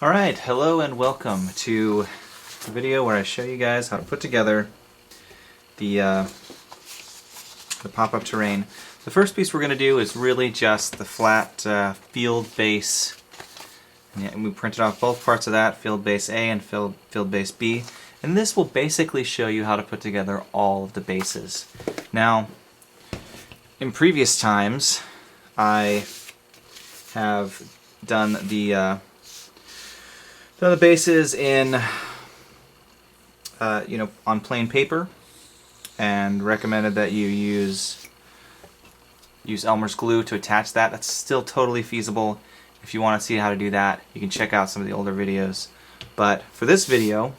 Alright, hello and welcome to the video where I show you guys how to put together the pop-up terrain. The first piece we're going to do is really just the flat field base. And we printed off both parts of that, field base A and field base B. And this will basically show you how to put together all of the bases. Now, in previous times, I have done the bases in, on plain paper, and recommended that you use Elmer's glue to attach that. That's still totally feasible. If you want to see how to do that, you can check out some of the older videos. But for this video,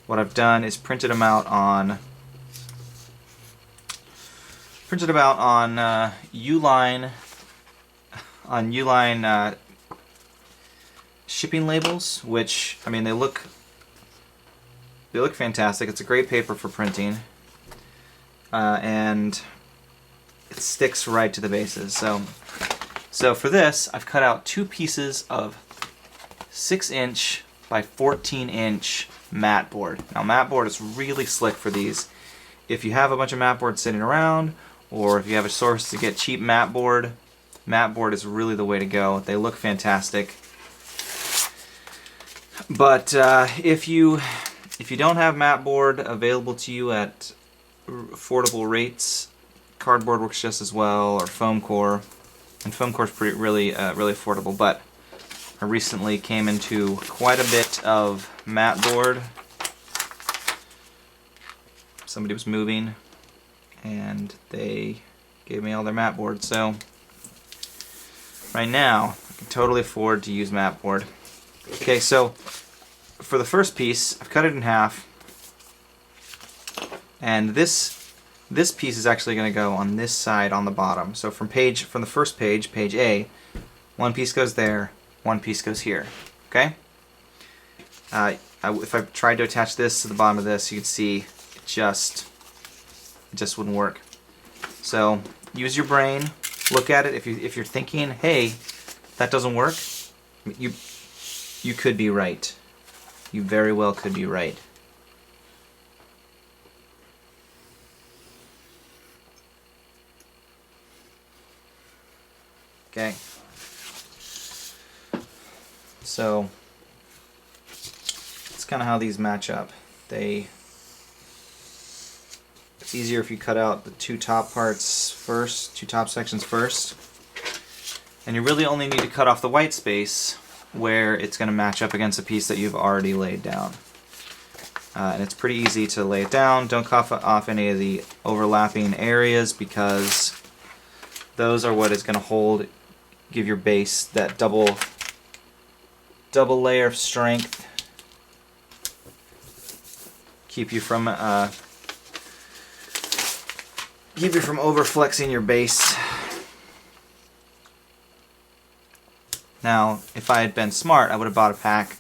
what I've done is printed them out on Uline shipping labels, which, I mean, they look fantastic. It's a great paper for printing, and it sticks right to the bases. So for this, I've cut out two pieces of 6-inch by 14-inch mat board. Now, mat board is really slick for these. If you have a bunch of mat board sitting around, or if you have a source to get cheap mat board is really the way to go. They look fantastic. But if you don't have mat board available to you at affordable rates, cardboard works just as well, or foam core. And foam core is really affordable. But I recently came into quite a bit of mat board. Somebody was moving, and they gave me all their mat board. So right now, I can totally afford to use mat board. Okay, so for the first piece, I've cut it in half, and this piece is actually going to go on this side on the bottom. So from the first page, page A, one piece goes there, one piece goes here. Okay. If I tried to attach this to the bottom of this, you can see it just wouldn't work. So use your brain, look at it. If you're thinking, hey, that doesn't work, you could be right. You very well could be right. Okay. So that's kind of how these match up. It's easier if you cut out the two top sections first. And you really only need to cut off the white space where it's going to match up against a piece that you've already laid down. And it's pretty easy to lay it down. Don't cut off any of the overlapping areas, because those are what is going to give your base that double layer of strength, keep you from over-flexing your base. Now, if I had been smart, I would have bought a pack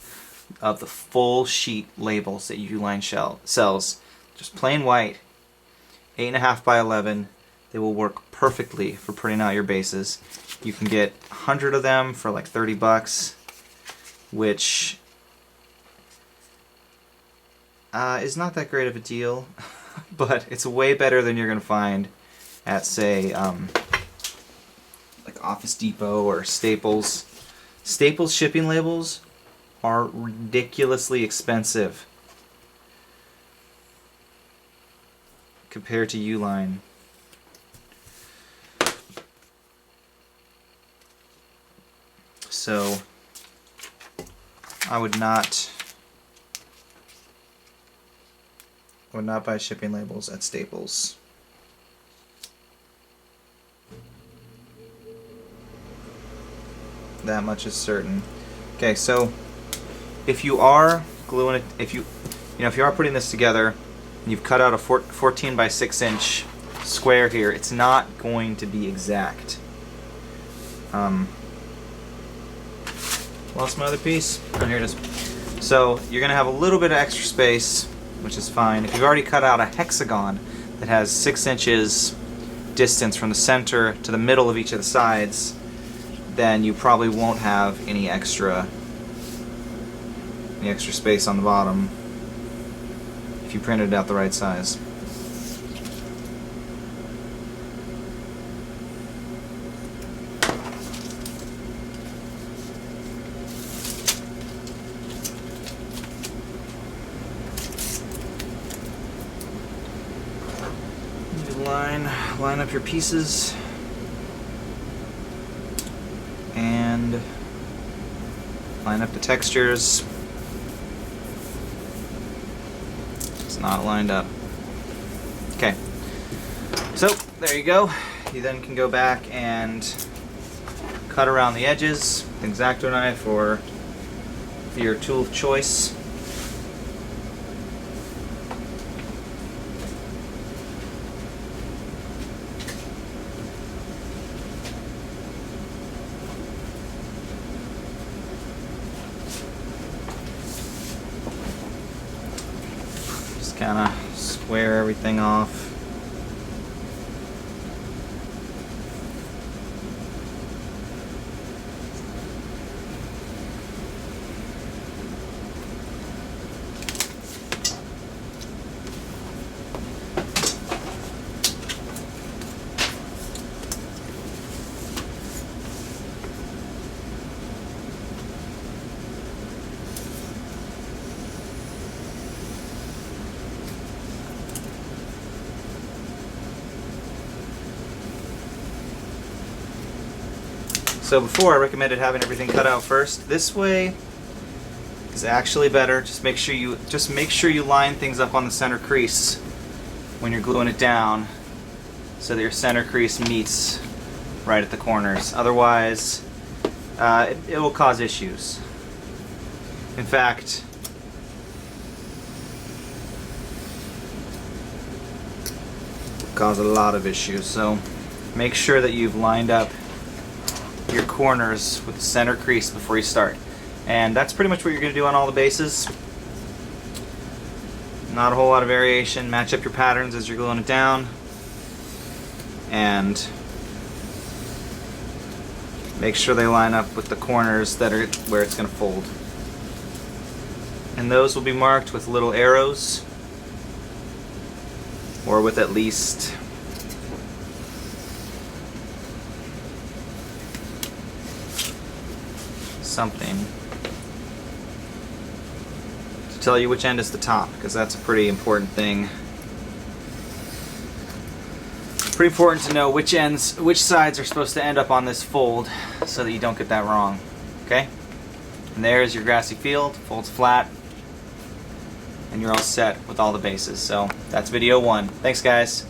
of the full sheet labels that Uline sells. Just plain white, 8.5 by 11. They will work perfectly for printing out your bases. You can get 100 of them for like $30, which is not that great of a deal, but it's way better than you're going to find at, say, like Office Depot or Staples. Staples shipping labels are ridiculously expensive compared to Uline. So I would not buy shipping labels at Staples. That much is certain. Okay, so if you are gluing it, if you are putting this together, and you've cut out a 14 by 6-inch square here, it's not going to be exact. Lost my other piece. Oh, here it is. So you're going to have a little bit of extra space, which is fine. If you've already cut out a hexagon that has 6 inches distance from the center to the middle of each of the sides, then you probably won't have any extra the extra space on the bottom if you printed it out the right size. You line up your pieces and line up the textures. It's not lined up. Okay, so there you go. You then can go back and cut around the edges with an X-Acto knife or your tool of choice. Kind of square everything off. So before, I recommended having everything cut out first. This way is actually better. Just make sure you line things up on the center crease when you're gluing it down, so that your center crease meets right at the corners. Otherwise, it will cause issues. In fact, it'll cause a lot of issues. So make sure that you've lined up your corners with the center crease before you start. And that's pretty much what you're going to do on all the bases. Not a whole lot of variation. Match up your patterns as you're gluing it down, and make sure they line up with the corners that are where it's going to fold. And those will be marked with little arrows, or with at least something to tell you which end is the top, because that's a pretty important thing. Pretty important to know which sides are supposed to end up on this fold, so that you don't get that wrong. Okay? And there's your grassy field, folds flat, and you're all set with all the bases. So that's video 1. Thanks, guys.